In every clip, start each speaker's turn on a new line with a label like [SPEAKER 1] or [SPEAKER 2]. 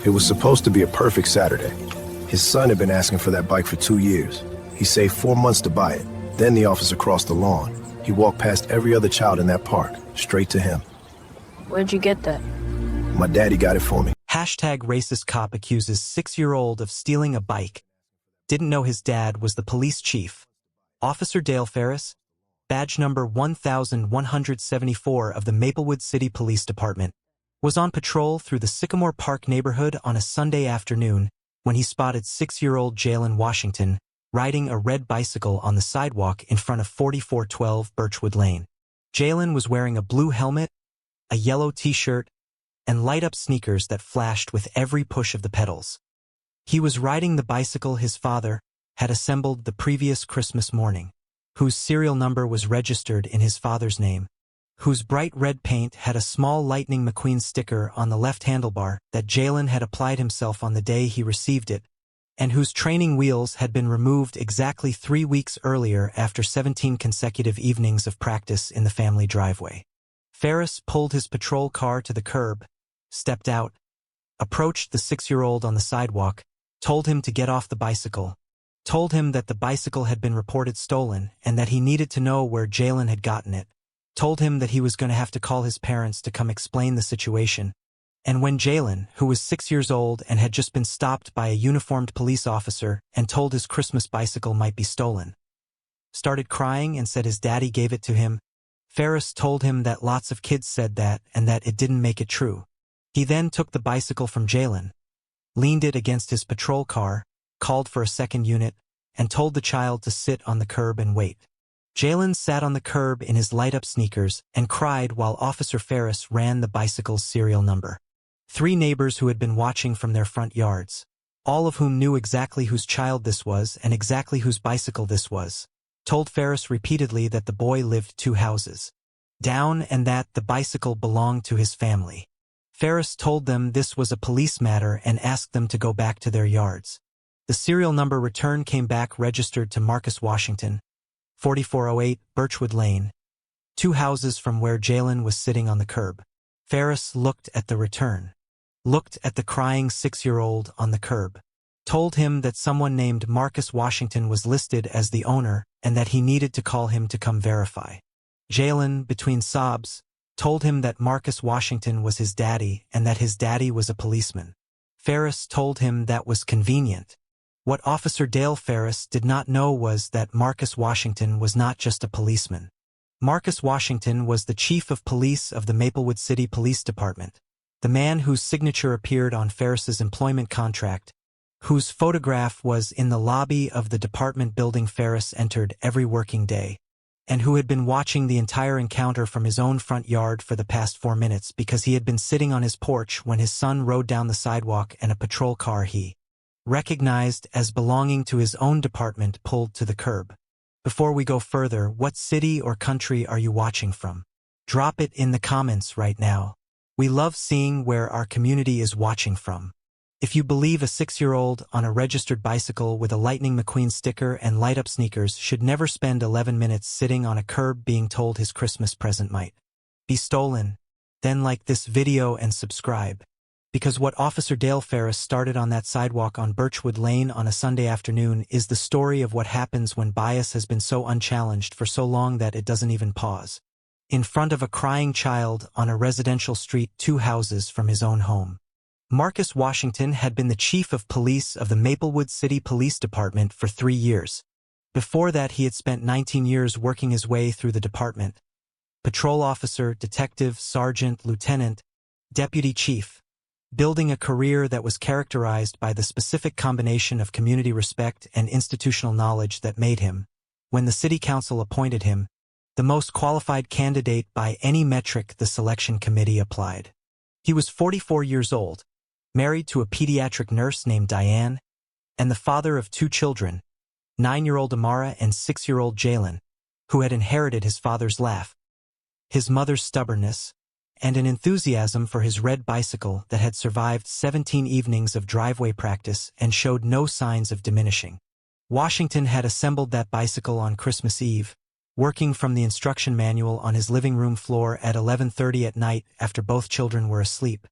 [SPEAKER 1] It was supposed to be a perfect Saturday. His son had been asking for that bike for 2 years. He saved 4 months to buy it. Then the officer crossed the lawn. He walked past every other child in that park, straight to him.
[SPEAKER 2] Where'd you get that?
[SPEAKER 1] My daddy got it for me.
[SPEAKER 3] Hashtag racist cop accuses 6-year-old of stealing a bike. Didn't know his dad was the police chief. Officer Dale Ferris, badge number 1174 of the Maplewood City Police Department, was on patrol through the Sycamore Park neighborhood on a Sunday afternoon when he spotted 6-year-old Jalen Washington riding a red bicycle on the sidewalk in front of 4412 Birchwood Lane. Jalen was wearing a blue helmet, a yellow t-shirt, and light-up sneakers that flashed with every push of the pedals. He was riding the bicycle his father had assembled the previous Christmas morning, whose serial number was registered in his father's name, whose bright red paint had a small Lightning McQueen sticker on the left handlebar that Jalen had applied himself on the day he received it, and whose training wheels had been removed exactly 3 weeks earlier after 17 consecutive evenings of practice in the family driveway. Ferris pulled his patrol car to the curb, stepped out, approached the 6-year-old on the sidewalk, told him to get off the bicycle, told him that the bicycle had been reported stolen and that he needed to know where Jalen had gotten it, told him that he was going to have to call his parents to come explain the situation. And when Jalen, who was 6 years old and had just been stopped by a uniformed police officer and told his Christmas bicycle might be stolen, started crying and said his daddy gave it to him, Ferris told him that lots of kids said that and that it didn't make it true. He then took the bicycle from Jalen, leaned it against his patrol car, called for a second unit, and told the child to sit on the curb and wait. Jalen sat on the curb in his light-up sneakers and cried while Officer Ferris ran the bicycle's serial number. 3 neighbors who had been watching from their front yards, all of whom knew exactly whose child this was and exactly whose bicycle this was, told Ferris repeatedly that the boy lived 2 houses down and that the bicycle belonged to his family. Ferris told them this was a police matter and asked them to go back to their yards. The serial number return came back registered to Marcus Washington, 4408 Birchwood Lane, 2 houses from where Jalen was sitting on the curb. Ferris looked at the return, looked at the crying 6-year-old on the curb, told him that someone named Marcus Washington was listed as the owner and that he needed to call him to come verify. Jalen, between sobs, told him that Marcus Washington was his daddy and that his daddy was a policeman. Ferris told him that was convenient. What Officer Dale Ferris did not know was that Marcus Washington was not just a policeman. Marcus Washington was the chief of police of the Maplewood City Police Department, the man whose signature appeared on Ferris's employment contract, whose photograph was in the lobby of the department building Ferris entered every working day, and who had been watching the entire encounter from his own front yard for the past 4 minutes because he had been sitting on his porch when his son rode down the sidewalk and a patrol car he recognized as belonging to his own department pulled to the curb. Before we go further, what city or country are you watching from? Drop it in the comments right now. We love seeing where our community is watching from. If you believe a 6-year-old on a registered bicycle with a Lightning McQueen sticker and light-up sneakers should never spend 11 minutes sitting on a curb being told his Christmas present might be stolen, then like this video and subscribe. Because what Officer Dale Ferris started on that sidewalk on Birchwood Lane on a Sunday afternoon is the story of what happens when bias has been so unchallenged for so long that it doesn't even pause. In front of a crying child on a residential street 2 houses from his own home. Marcus Washington had been the chief of police of the Maplewood City Police Department for 3 years. Before that, he had spent 19 years working his way through the department. Patrol officer, detective, sergeant, lieutenant, deputy chief. Building a career that was characterized by the specific combination of community respect and institutional knowledge that made him, when the city council appointed him, the most qualified candidate by any metric the selection committee applied. He was 44 years old, married to a pediatric nurse named Diane, and the father of 2 children, 9-year-old Amara and 6-year-old Jalen, who had inherited his father's laugh, his mother's stubbornness, and an enthusiasm for his red bicycle that had survived 17 evenings of driveway practice and showed no signs of diminishing. Washington had assembled that bicycle on Christmas Eve, working from the instruction manual on his living room floor at 11:30 at night after both children were asleep.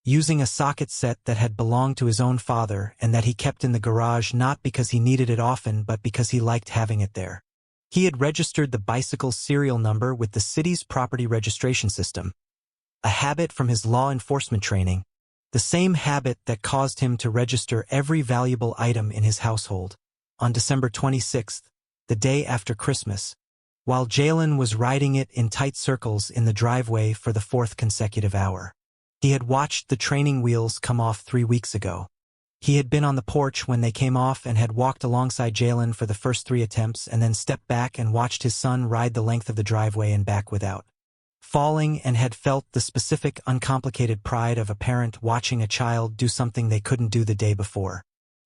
[SPEAKER 3] using a socket set that had belonged to his own father and that he kept in the garage not because he needed it often but because he liked having it there. He had registered the bicycle's serial number with the city's property registration system, a habit from his law enforcement training, the same habit that caused him to register every valuable item in his household. On December 26th, the day after Christmas, while Jalen was riding it in tight circles in the driveway for the fourth consecutive hour. He had watched the training wheels come off 3 weeks ago. He had been on the porch when they came off and had walked alongside Jalen for the first 3 attempts and then stepped back and watched his son ride the length of the driveway and back without falling, and had felt the specific, uncomplicated pride of a parent watching a child do something they couldn't do the day before.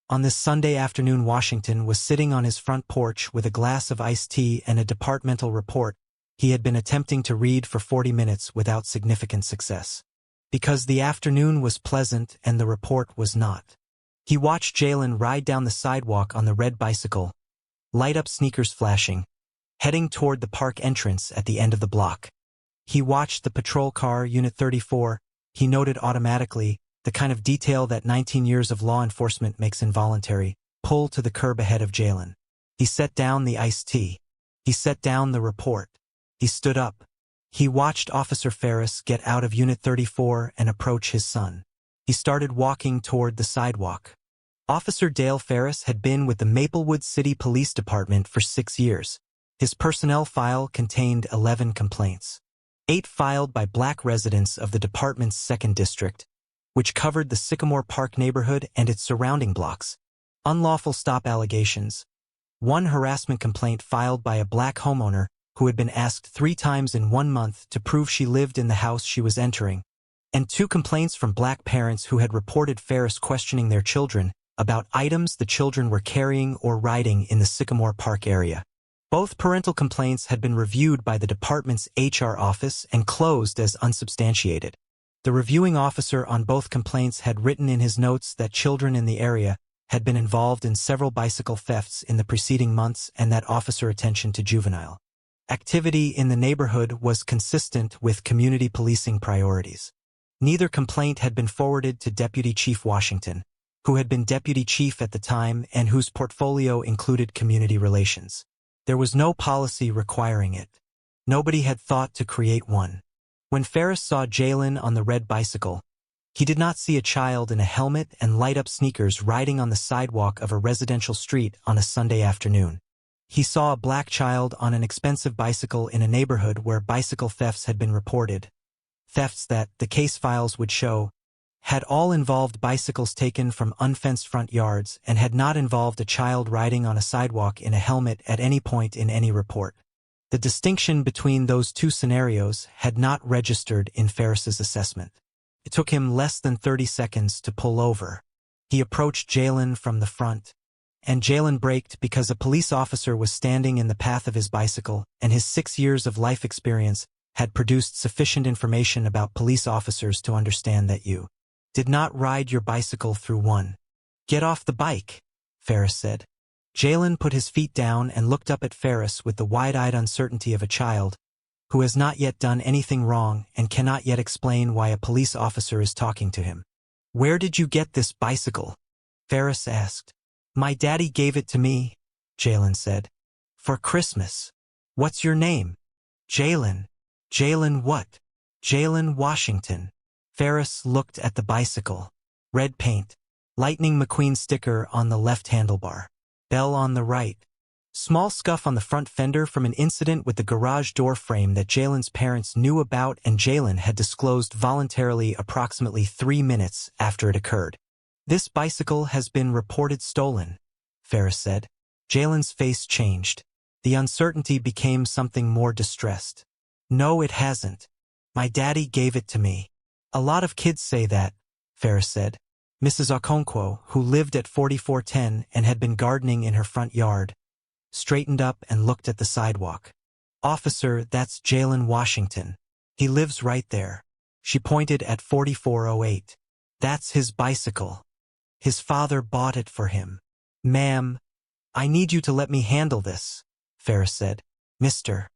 [SPEAKER 3] On this Sunday afternoon, Washington was sitting on his front porch with a glass of iced tea and a departmental report he had been attempting to read for 40 minutes without significant success. Because the afternoon was pleasant and the report was not. He watched Jalen ride down the sidewalk on the red bicycle, light-up sneakers flashing, heading toward the park entrance at the end of the block. He watched the patrol car, Unit 34, he noted automatically, the kind of detail that 19 years of law enforcement makes involuntary, pull to the curb ahead of Jalen. He set down the iced tea. He set down the report. He stood up. He watched Officer Ferris get out of Unit 34 and approach his son. He started walking toward the sidewalk. Officer Dale Ferris had been with the Maplewood City Police Department for 6 years. His personnel file contained 11 complaints. 8 filed by black residents of the department's 2nd District, which covered the Sycamore Park neighborhood and its surrounding blocks. Unlawful stop allegations. 1 harassment complaint filed by a black homeowner who had been asked 3 times in 1 month to prove she lived in the house she was entering, and 2 complaints from black parents who had reported Ferris questioning their children about items the children were carrying or riding in the Sycamore Park area. Both parental complaints had been reviewed by the department's HR office and closed as unsubstantiated. The reviewing officer on both complaints had written in his notes that children in the area had been involved in several bicycle thefts in the preceding months and that officer attention to juvenile activity in the neighborhood was consistent with community policing priorities. Neither complaint had been forwarded to Deputy Chief Washington, who had been deputy chief at the time and whose portfolio included community relations. There was no policy requiring it. Nobody had thought to create one. When Ferris saw Jalen on the red bicycle, he did not see a child in a helmet and light-up sneakers riding on the sidewalk of a residential street on a Sunday afternoon. He saw a black child on an expensive bicycle in a neighborhood where bicycle thefts had been reported. Thefts that, the case files would show, had all involved bicycles taken from unfenced front yards and had not involved a child riding on a sidewalk in a helmet at any point in any report. The distinction between those 2 scenarios had not registered in Ferris's assessment. It took him less than 30 seconds to pull over. He approached Jalen from the front, and Jalen braked because a police officer was standing in the path of his bicycle, and his 6 years of life experience had produced sufficient information about police officers to understand that you did not ride your bicycle through one. "Get off the bike," Ferris said. Jalen put his feet down and looked up at Ferris with the wide-eyed uncertainty of a child who has not yet done anything wrong and cannot yet explain why a police officer is talking to him. "Where did you get this bicycle?" Ferris asked. "My daddy gave it to me," Jalen said. "For Christmas." "What's your name?" "Jalen." "Jalen what?" "Jalen Washington." Ferris looked at the bicycle. Red paint. Lightning McQueen sticker on the left handlebar. Bell on the right. Small scuff on the front fender from an incident with the garage door frame that Jalen's parents knew about and Jalen had disclosed voluntarily approximately 3 minutes after it occurred. "This bicycle has been reported stolen," Ferris said. Jalen's face changed. The uncertainty became something more distressed. "No, it hasn't. My daddy gave it to me." "A lot of kids say that," Ferris said. Mrs. Okonkwo, who lived at 4410 and had been gardening in her front yard, straightened up and looked at the sidewalk. "Officer, that's Jalen Washington. He lives right there." She pointed at 4408. "That's his bicycle. His father bought it for him." "Ma'am, I need you to let me handle this," Ferris said. "Mr.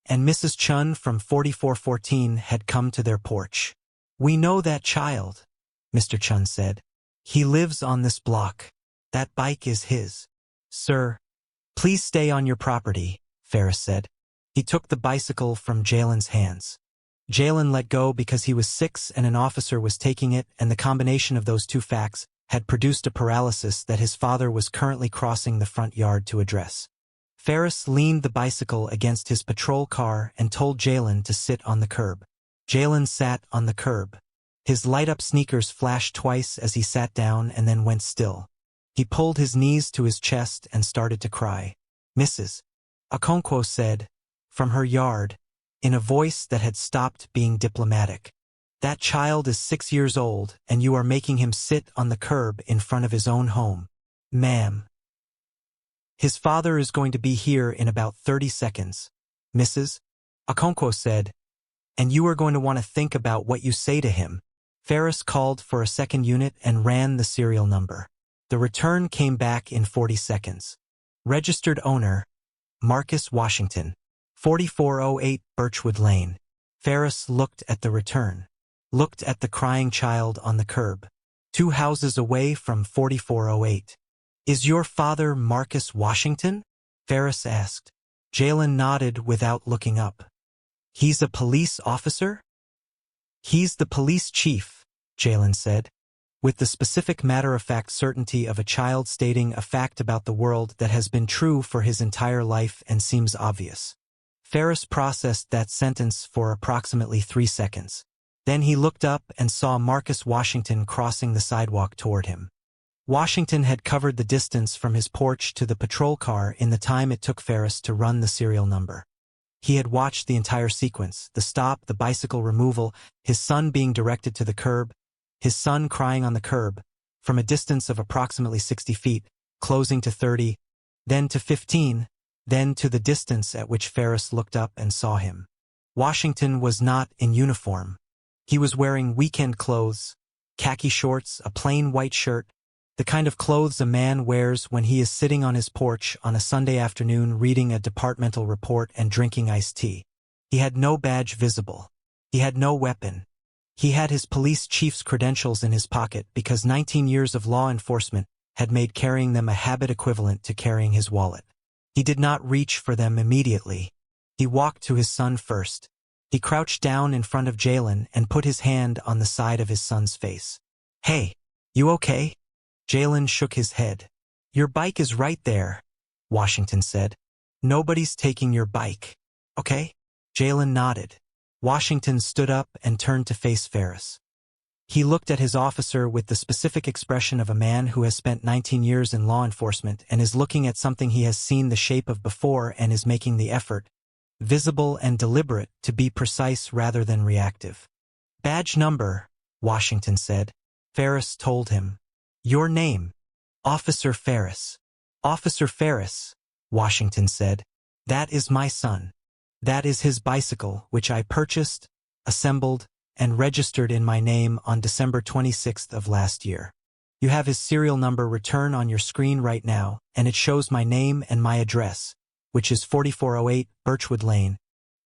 [SPEAKER 3] and Mrs. Chun from 4414 had come to their porch. "We know that child. Mr. Chun said. He lives on this block. That bike is his. Sir, please stay on your property, Ferris said. He took the bicycle from Jalen's hands. Jalen let go because he was 6 and an officer was taking it, and the combination of those two facts had produced a paralysis that his father was currently crossing the front yard to address. Ferris leaned the bicycle against his patrol car and told Jalen to sit on the curb. Jalen sat on the curb. His light-up sneakers flashed twice as he sat down and then went still. He pulled his knees to his chest and started to cry. Mrs. Okonkwo said, from her yard, in a voice that had stopped being diplomatic, "That child is 6 years old, and you are making him sit on the curb in front of his own home. Ma'am. His father is going to be here in about 30 seconds, Mrs. Okonkwo said, and you are going to want to think about what you say to him." Ferris called for a second unit and ran the serial number. The return came back in 40 seconds. Registered owner, Marcus Washington, 4408 Birchwood Lane. Ferris looked at the return. Looked at the crying child on the curb. 2 houses away from 4408. Is your father Marcus Washington? Ferris asked. Jalen nodded without looking up. He's a police officer? He's the police chief, Jalen said, with the specific matter-of-fact certainty of a child stating a fact about the world that has been true for his entire life and seems obvious. Ferris processed that sentence for approximately 3 seconds. Then he looked up and saw Marcus Washington crossing the sidewalk toward him. Washington had covered the distance from his porch to the patrol car in the time it took Ferris to run the serial number. He had watched the entire sequence, the stop, the bicycle removal, his son being directed to the curb, his son crying on the curb, from a distance of approximately 60 feet, closing to 30, then to 15, then to the distance at which Ferris looked up and saw him. Washington was not in uniform. He was wearing weekend clothes, khaki shorts, a plain white shirt, the kind of clothes a man wears when he is sitting on his porch on a Sunday afternoon reading a departmental report and drinking iced tea. He had no badge visible. He had no weapon. He had his police chief's credentials in his pocket because 19 years of law enforcement had made carrying them a habit equivalent to carrying his wallet. He did not reach for them immediately. He walked to his son first. He crouched down in front of Jalen and put his hand on the side of his son's face. Hey, you okay? Jalen shook his head. Your bike is right there, Washington said. Nobody's taking your bike, okay? Jalen nodded. Washington stood up and turned to face Ferris. He looked at his officer with the specific expression of a man who has spent 19 years in law enforcement and is looking at something he has seen the shape of before and is making the effort, visible and deliberate, to be precise rather than reactive. Badge number, Washington said. Ferris told him. Your name, Officer Ferris. Officer Ferris, Washington said. That is my son. That is his bicycle, which I purchased, assembled, and registered in my name on December 26th of last year. You have his serial number return on your screen right now, and it shows my name and my address, which is 4408 Birchwood Lane,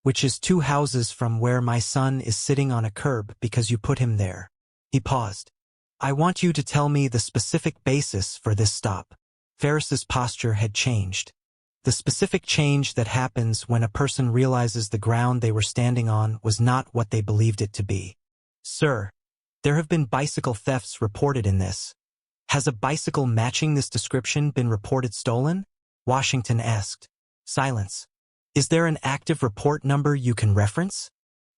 [SPEAKER 3] which is 2 houses from where my son is sitting on a curb because you put him there. He paused. I want you to tell me the specific basis for this stop. Ferris's posture had changed. The specific change that happens when a person realizes the ground they were standing on was not what they believed it to be. Sir, there have been bicycle thefts reported in this. Has a bicycle matching this description been reported stolen? Washington asked. Silence. Is there an active report number you can reference?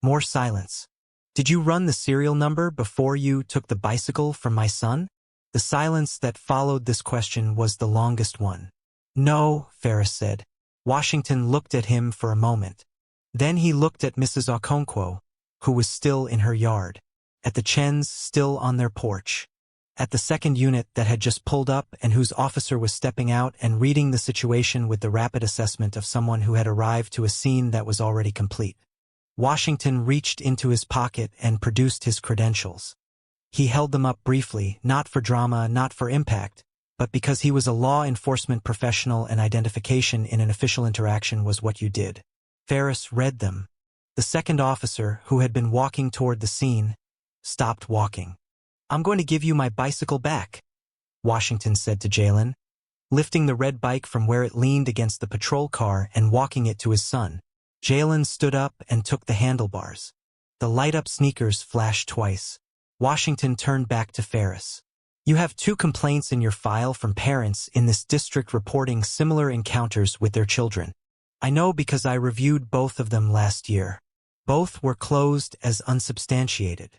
[SPEAKER 3] More silence. Did you run the serial number before you took the bicycle from my son? The silence that followed this question was the longest one. No, Ferris said. Washington looked at him for a moment. Then he looked at Mrs. Okonkwo, who was still in her yard, at the Chens still on their porch, at the second unit that had just pulled up and whose officer was stepping out and reading the situation with the rapid assessment of someone who had arrived to a scene that was already complete. Washington reached into his pocket and produced his credentials. He held them up briefly, not for drama, not for impact, but because he was a law enforcement professional and identification in an official interaction was what you did. Ferris read them. The second officer, who had been walking toward the scene, stopped walking. I'm going to give you my bicycle back, Washington said to Jalen, lifting the red bike from where it leaned against the patrol car and walking it to his son. Jalen stood up and took the handlebars. The light-up sneakers flashed twice. Washington turned back to Ferris. You have 2 complaints in your file from parents in this district reporting similar encounters with their children. I know because I reviewed both of them last year. Both were closed as unsubstantiated.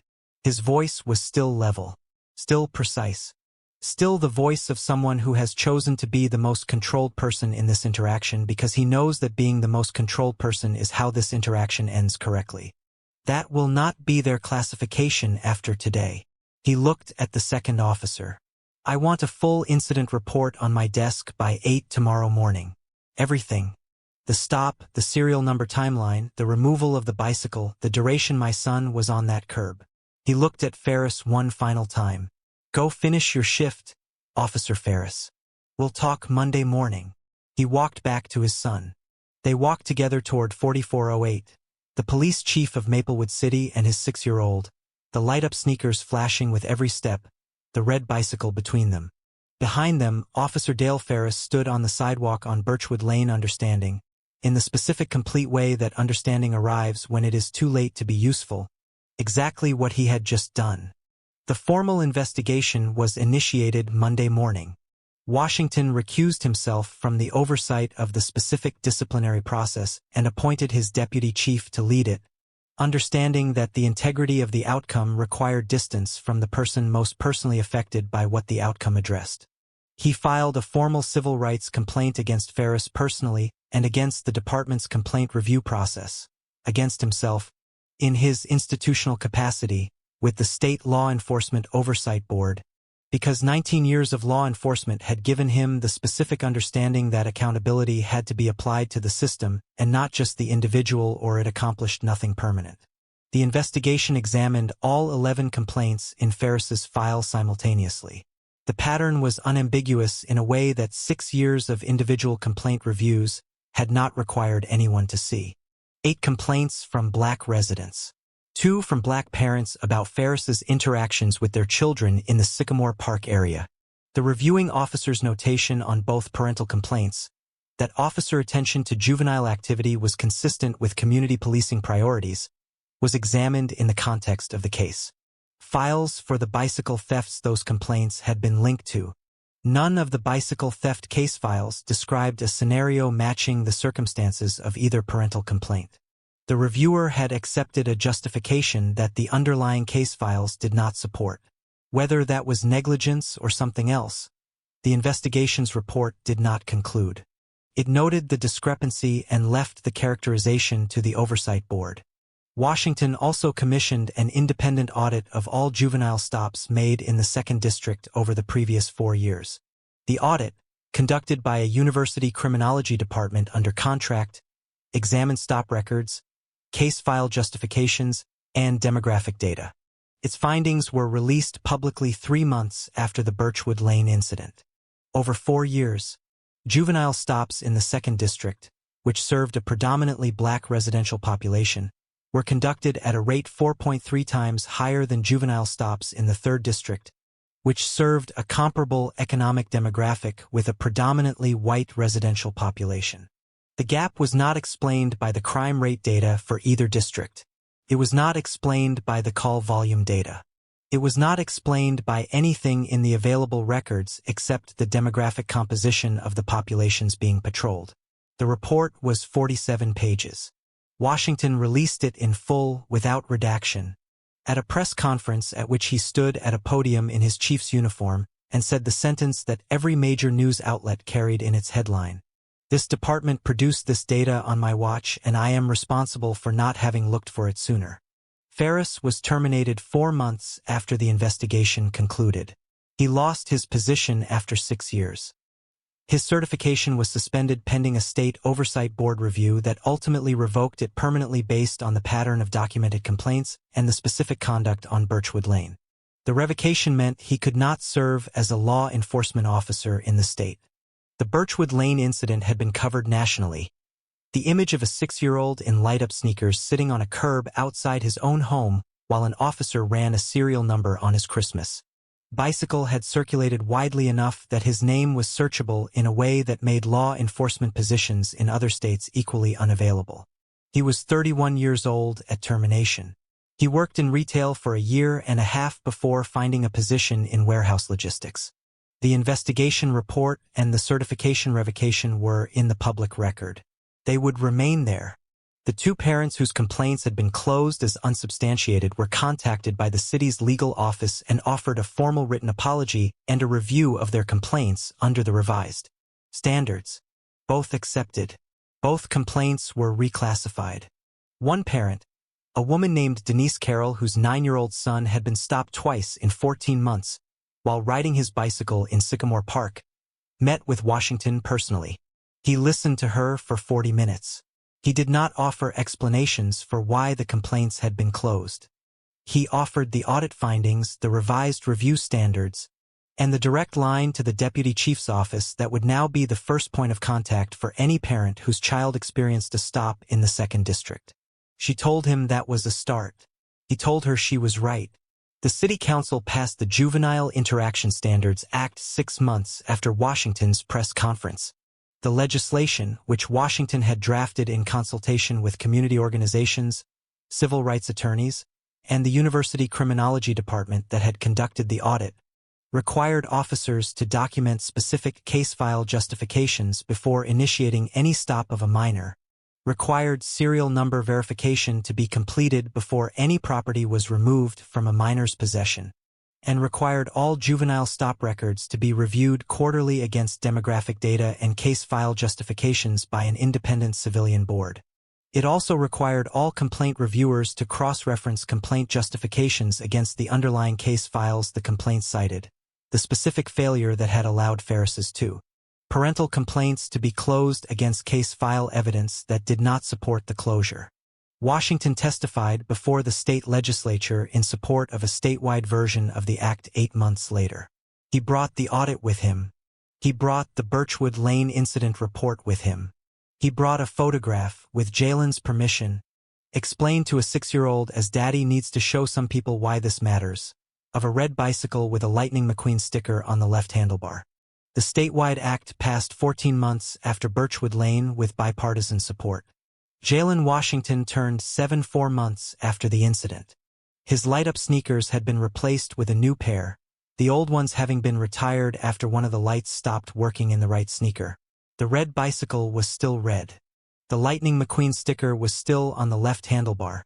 [SPEAKER 3] His voice was still level, still precise, still the voice of someone who has chosen to be the most controlled person in this interaction because he knows that being the most controlled person is how this interaction ends correctly. That will not be their classification after today. He looked at the second officer. I want a full incident report on my desk by 8 tomorrow morning. Everything. The stop, the serial number timeline, the removal of the bicycle, the duration my son was on that curb. He looked at Ferris one final time. Go finish your shift, Officer Ferris. We'll talk Monday morning. He walked back to his son. They walked together toward 4408. The police chief of Maplewood City and his 6-year-old, the light-up sneakers flashing with every step, the red bicycle between them. Behind them, Officer Dale Ferris stood on the sidewalk on Birchwood Lane understanding, in the specific complete way that understanding arrives when it is too late to be useful, exactly what he had just done. The formal investigation was initiated Monday morning. Washington recused himself from the oversight of the specific disciplinary process and appointed his deputy chief to lead it, understanding that the integrity of the outcome required distance from the person most personally affected by what the outcome addressed. He filed a formal civil rights complaint against Ferris personally and against the department's complaint review process, against himself, in his institutional capacity, with the State Law Enforcement Oversight Board, because 19 years of law enforcement had given him the specific understanding that accountability had to be applied to the system and not just the individual, or it accomplished nothing permanent. The investigation examined all 11 complaints in Ferris's file simultaneously. The pattern was unambiguous in a way that 6 years of individual complaint reviews had not required anyone to see. 8 complaints from Black residents. 2 from Black parents about Ferris's interactions with their children in the Sycamore Park area. The reviewing officer's notation on both parental complaints, that officer attention to juvenile activity was consistent with community policing priorities, was examined in the context of the case. Files for the bicycle thefts those complaints had been linked to. None of the bicycle theft case files described a scenario matching the circumstances of either parental complaint. The reviewer had accepted a justification that the underlying case files did not support. Whether that was negligence or something else, the investigation's report did not conclude. It noted the discrepancy and left the characterization to the Oversight Board. Washington also commissioned an independent audit of all juvenile stops made in the 2nd District over the previous 4 years. The audit, conducted by a university criminology department under contract, examined stop records, case file justifications, and demographic data. Its findings were released publicly 3 months after the Birchwood Lane incident. Over 4 years, juvenile stops in the 2nd District, which served a predominantly Black residential population, were conducted at a rate 4.3 times higher than juvenile stops in the 3rd District, which served a comparable economic demographic with a predominantly white residential population. The gap was not explained by the crime rate data for either district. It was not explained by the call volume data. It was not explained by anything in the available records except the demographic composition of the populations being patrolled. The report was 47 pages. Washington released it in full without redaction, at a press conference at which he stood at a podium in his chief's uniform and said the sentence that every major news outlet carried in its headline. This department produced this data on my watch, and I am responsible for not having looked for it sooner. Ferris was terminated 4 months after the investigation concluded. He lost his position after 6 years. His certification was suspended pending a state oversight board review that ultimately revoked it permanently based on the pattern of documented complaints and the specific conduct on Birchwood Lane. The revocation meant he could not serve as a law enforcement officer in the state. The Birchwood Lane incident had been covered nationally. The image of a 6-year-old in light-up sneakers sitting on a curb outside his own home while an officer ran a serial number on his Christmas bicycle had circulated widely enough that his name was searchable in a way that made law enforcement positions in other states equally unavailable. He was 31 years old at termination. He worked in retail for a year and a half before finding a position in warehouse logistics. The investigation report and the certification revocation were in the public record. They would remain there. The two parents whose complaints had been closed as unsubstantiated were contacted by the city's legal office and offered a formal written apology and a review of their complaints under the revised standards. Both accepted. Both complaints were reclassified. One parent, a woman named Denise Carroll, whose 9-year-old son had been stopped twice in 14 months while riding his bicycle in Sycamore Park, met with Washington personally. He listened to her for 40 minutes. He did not offer explanations for why the complaints had been closed. He offered the audit findings, the revised review standards, and the direct line to the deputy chief's office that would now be the first point of contact for any parent whose child experienced a stop in the 2nd District. She told him that was a start. He told her she was right. The City Council passed the Juvenile Interaction Standards Act 6 months after Washington's press conference. The legislation, which Washington had drafted in consultation with community organizations, civil rights attorneys, and the University Criminology Department that had conducted the audit, required officers to document specific case file justifications before initiating any stop of a minor, required serial number verification to be completed before any property was removed from a minor's possession, and required all juvenile stop records to be reviewed quarterly against demographic data and case file justifications by an independent civilian board. It also required all complaint reviewers to cross-reference complaint justifications against the underlying case files the complaint cited, the specific failure that had allowed Ferris's two parental complaints to be closed against case file evidence that did not support the closure. Washington testified before the state legislature in support of a statewide version of the act 8 months later. He brought the audit with him. He brought the Birchwood Lane incident report with him. He brought a photograph, with Jalen's permission, explained to a 6-year-old as Daddy needs to show some people why this matters, of a red bicycle with a Lightning McQueen sticker on the left handlebar. The statewide act passed 14 months after Birchwood Lane with bipartisan support. Jalen Washington turned 4 months after the incident. His light-up sneakers had been replaced with a new pair, the old ones having been retired after one of the lights stopped working in the right sneaker. The red bicycle was still red. The Lightning McQueen sticker was still on the left handlebar,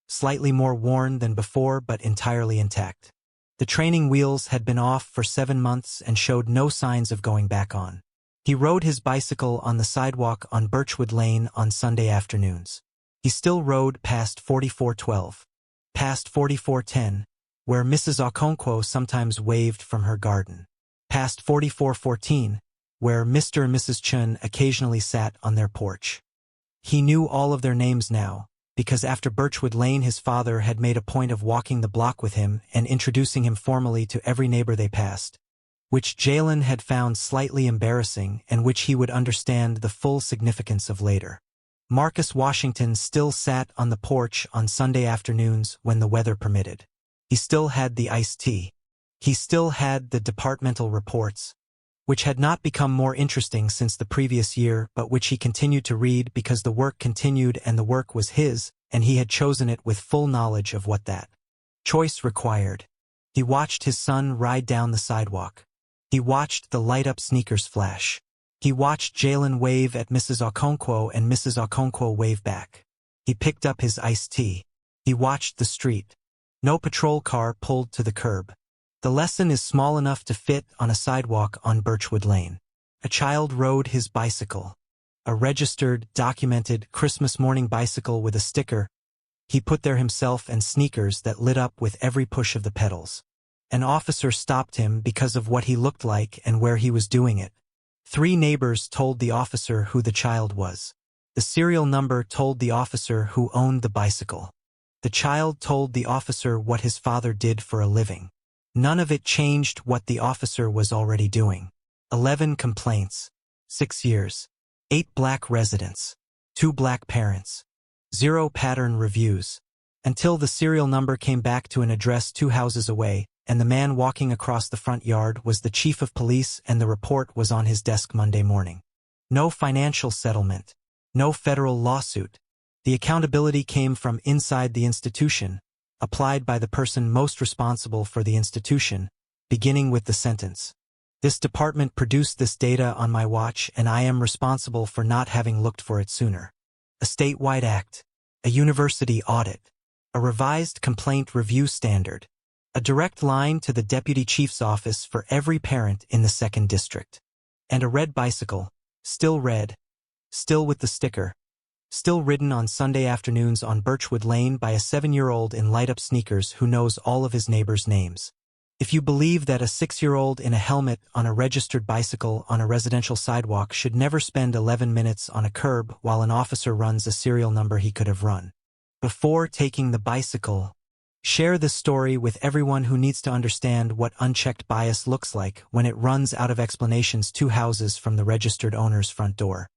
[SPEAKER 3] slightly more worn than before but entirely intact. The training wheels had been off for 7 months and showed no signs of going back on. He rode his bicycle on the sidewalk on Birchwood Lane on Sunday afternoons. He still rode past 4412, past 4410, where Mrs. Okonkwo sometimes waved from her garden, past 4414, where Mr. and Mrs. Chun occasionally sat on their porch. He knew all of their names now, because after Birchwood Lane his father had made a point of walking the block with him and introducing him formally to every neighbor they passed, which Jalen had found slightly embarrassing and which he would understand the full significance of later. Marcus Washington still sat on the porch on Sunday afternoons when the weather permitted. He still had the iced tea. He still had the departmental reports, which had not become more interesting since the previous year but which he continued to read because the work continued and the work was his, and he had chosen it with full knowledge of what that choice required. He watched his son ride down the sidewalk. He watched the light-up sneakers flash. He watched Jalen wave at Mrs. Okonkwo and Mrs. Okonkwo wave back. He picked up his iced tea. He watched the street. No patrol car pulled to the curb. The lesson is small enough to fit on a sidewalk on Birchwood Lane. A child rode his bicycle. A registered, documented Christmas morning bicycle with a sticker he put there himself and sneakers that lit up with every push of the pedals. An officer stopped him because of what he looked like and where he was doing it. 3 neighbors told the officer who the child was. The serial number told the officer who owned the bicycle. The child told the officer what his father did for a living. None of it changed what the officer was already doing. 11 complaints. 6 years. 8 black residents. 2 black parents. 0 pattern reviews. until the serial number came back to an address 2 houses away, and the man walking across the front yard was the chief of police, and the report was on his desk Monday morning. No financial settlement. No federal lawsuit. The accountability came from inside the institution, applied by the person most responsible for the institution, beginning with the sentence. This department produced this data on my watch, and I am responsible for not having looked for it sooner. A statewide act. A university audit. A revised complaint review standard. A direct line to the deputy chief's office for every parent in the 2nd district. And a red bicycle, still red, still with the sticker, still ridden on Sunday afternoons on Birchwood Lane by a 7-year-old in light-up sneakers who knows all of his neighbors' names. If you believe that a 6-year-old in a helmet on a registered bicycle on a residential sidewalk should never spend 11 minutes on a curb while an officer runs a serial number he could have run before taking the bicycle, share this story with everyone who needs to understand what unchecked bias looks like when it runs out of explanations 2 houses from the registered owner's front door.